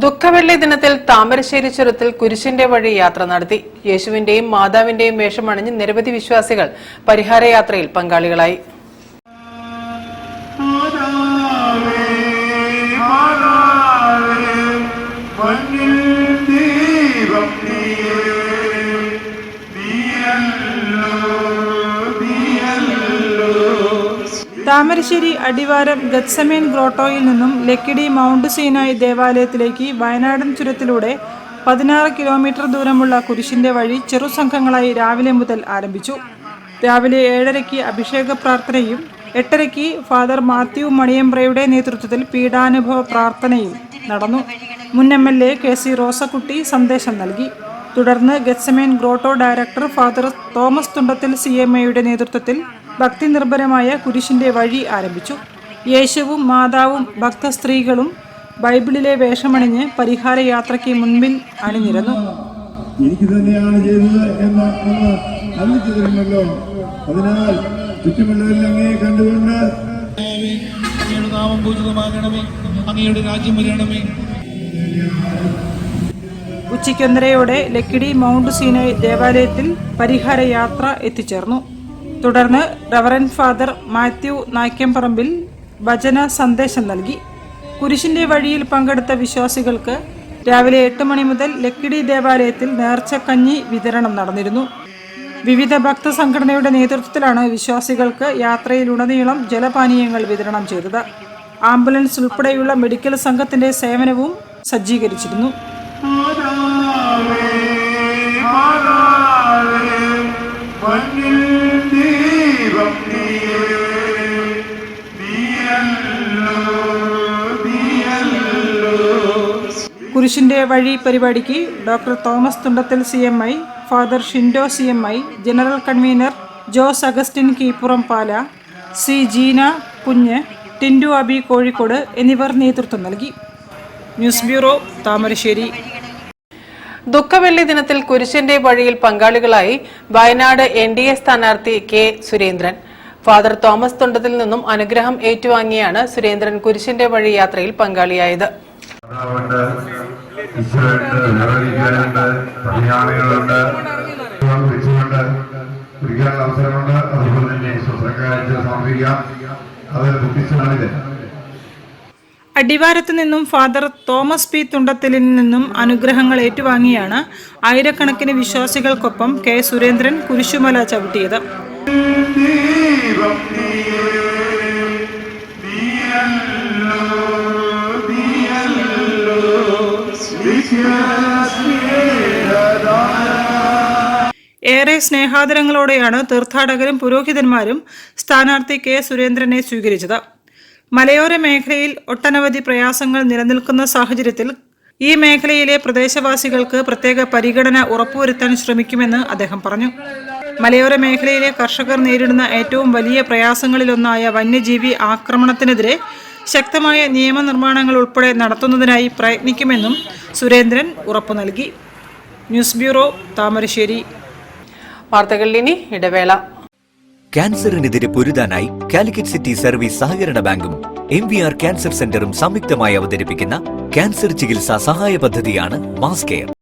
ദുഃഖവെള്ളി ദിനത്തിൽ താമരശ്ശേരി ചുരത്തിൽ കുരിശിന്റെ വഴി യാത്ര നടത്തി. യേശുവിന്റെയും മാതാവിന്റെയും വേഷമണിഞ്ഞ് നിരവധി വിശ്വാസികൾ പരിഹാരയാത്രയിൽ പങ്കാളികളായി. താമരശ്ശേരി അടിവാരം ഗത്സമേൻ ഗ്രോട്ടോയിൽ നിന്നും ലക്കിടി മൗണ്ട് സീനായ് ദേവാലയത്തിലേക്ക് വയനാടൻ ചുരത്തിലൂടെ 16 കിലോമീറ്റർ ദൂരമുള്ള കുരിശിന്റെ വഴി ചെറുസംഘങ്ങളായി രാവിലെ മുതൽ ആരംഭിച്ചു. രാവിലെ 7:30 അഭിഷേക പ്രാർത്ഥനയും 8:30 ഫാദർ മാത്യു മണിയമ്പ്രയുടെ നേതൃത്വത്തിൽ പീഠാനുഭവ പ്രാർത്ഥനയും നടന്നു. മുൻ MLA KC റോസക്കുട്ടി സന്ദേശം നൽകി. തുടർന്ന് Gethsemane grotto director father Thomas Thundathil CMAയുടെ നേതൃത്വത്തിൽ ഭക്തി നിർഭരമായ കുരിശിന്റെ വഴി ആരംഭിച്ചു. യേശുവും മാതാവും ഭക്തസ്ത്രീകളും ബൈബിളിലെ വേഷമണിഞ്ഞ് പരിഹാര യാത്രയ്ക്ക് മുൻപിൽ അണിനിരന്നു. എനിക്ക് തന്നെയാണ് ചെയ്തത് എന്ന് അറിയിച്ചു തരുമല്ലോ. അതിനാൽ ചുറ്റുമുള്ളവരിൽ അങ്ങയെ കണ്ടുകൊണ്ട് അങ്ങയുടെ നാമം പൂജിതമാകണമേ, അങ്ങയുടെ രാജ്യം വരണമേ. ഉച്ചയ്ക്ക് 1:30 ലക്കിടി മൗണ്ട് സീനായ് ദേവാലയത്തിൽ പരിഹാര യാത്ര എത്തിച്ചേർന്നു. തുടർന്ന് റവറന്റ് ഫാദർ മാത്യു നായ്ക്കമ്പറമ്പിൽ വചന സന്ദേശം നൽകി. കുരിശിന്റെ വഴിയിൽ പങ്കെടുത്ത വിശ്വാസികൾക്ക് രാവിലെ 8 മണി മുതൽ ലക്കിടി ദേവാലയത്തിൽ നേർച്ചക്കഞ്ഞി വിതരണം നടന്നിരുന്നു. വിവിധ ഭക്തസംഘടനയുടെ നേതൃത്വത്തിലാണ് വിശ്വാസികൾക്ക് യാത്രയിലുടനീളം ജലപാനീയങ്ങൾ വിതരണം ചെയ്തത്. ആംബുലൻസ് ഉൾപ്പെടെയുള്ള മെഡിക്കൽ സംഘത്തിന്റെ സേവനവും സജ്ജീകരിച്ചിരുന്നു. കുരിശിന്റെ വഴി പരിപാടിക്ക് doctor Thomas Thundathil CMI, father Shindo CMI, general convener Jose Augustine Keeppuram Pala, C Jeena Kunju, Tindu Abi Kozhikode എന്നിവർ നേതൃത്വം നൽകി. News bureau, Thamarassery. ദുഃഖവെള്ളി ദിനത്തിൽ കുരിശിന്റെ വഴിയിൽ പങ്കാളികളായി വയനാട് NDA സ്ഥാനാർത്ഥി K Surendran. Father Thomas Thundathil നിന്നും അനുഗ്രഹം ഏറ്റുവാങ്ങിയാണ് സുരേന്ദ്രൻ കുരിശിന്റെ വഴി യാത്രയിൽ പങ്കാളിയായത്. അടിവാരത്ത് നിന്നും ഫാദർ തോമസ് P തുണ്ടത്തിലിൽ നിന്നും അനുഗ്രഹങ്ങൾ ഏറ്റുവാങ്ങിയാണ് ആയിരക്കണക്കിന് വിശ്വാസികൾക്കൊപ്പം K സുരേന്ദ്രൻ കുരിശുമല ചവിട്ടിയത്. ഏറെ സ്നേഹാദരങ്ങളോടെയാണ് തീർത്ഥാടകരും പുരോഹിതന്മാരും സ്ഥാനാർത്ഥി K സുരേന്ദ്രനെ സ്വീകരിച്ചത്. മലയോര മേഖലയിൽ ഒട്ടനവധി പ്രയാസങ്ങൾ നിലനിൽക്കുന്ന സാഹചര്യത്തിൽ ഈ മേഖലയിലെ പ്രദേശവാസികൾക്ക് പ്രത്യേക പരിഗണന ഉറപ്പുവരുത്താൻ ശ്രമിക്കുമെന്ന് അദ്ദേഹം പറഞ്ഞു. മലയോര മേഖലയിലെ കർഷകർ നേരിടുന്ന ഏറ്റവും വലിയ പ്രയാസങ്ങളിലൊന്നായ വന്യജീവി ആക്രമണത്തിനെതിരെ ശക്തമായ നിയമനിർമ്മാണങ്ങൾ ഉൾപ്പെടെ നടത്തുന്നതിനായി പ്രയത്നിക്കുമെന്നും സുരേന്ദ്രൻ ഉറപ്പു നൽകി. News bureau, Thamarassery. വാർത്തകളിൽ ഇനി ഇടവേള. ക്യാൻസറിനെതിരെ പൊരുതാനായി കാലിക്കറ്റ് സിറ്റി സർവീസ് സഹകരണ ബാങ്കും MVR ക്യാൻസർ സെന്ററും സംയുക്തമായി അവതരിപ്പിക്കുന്ന ക്യാൻസർ ചികിത്സാ സഹായ പദ്ധതിയാണ് മാസ് കെയർ.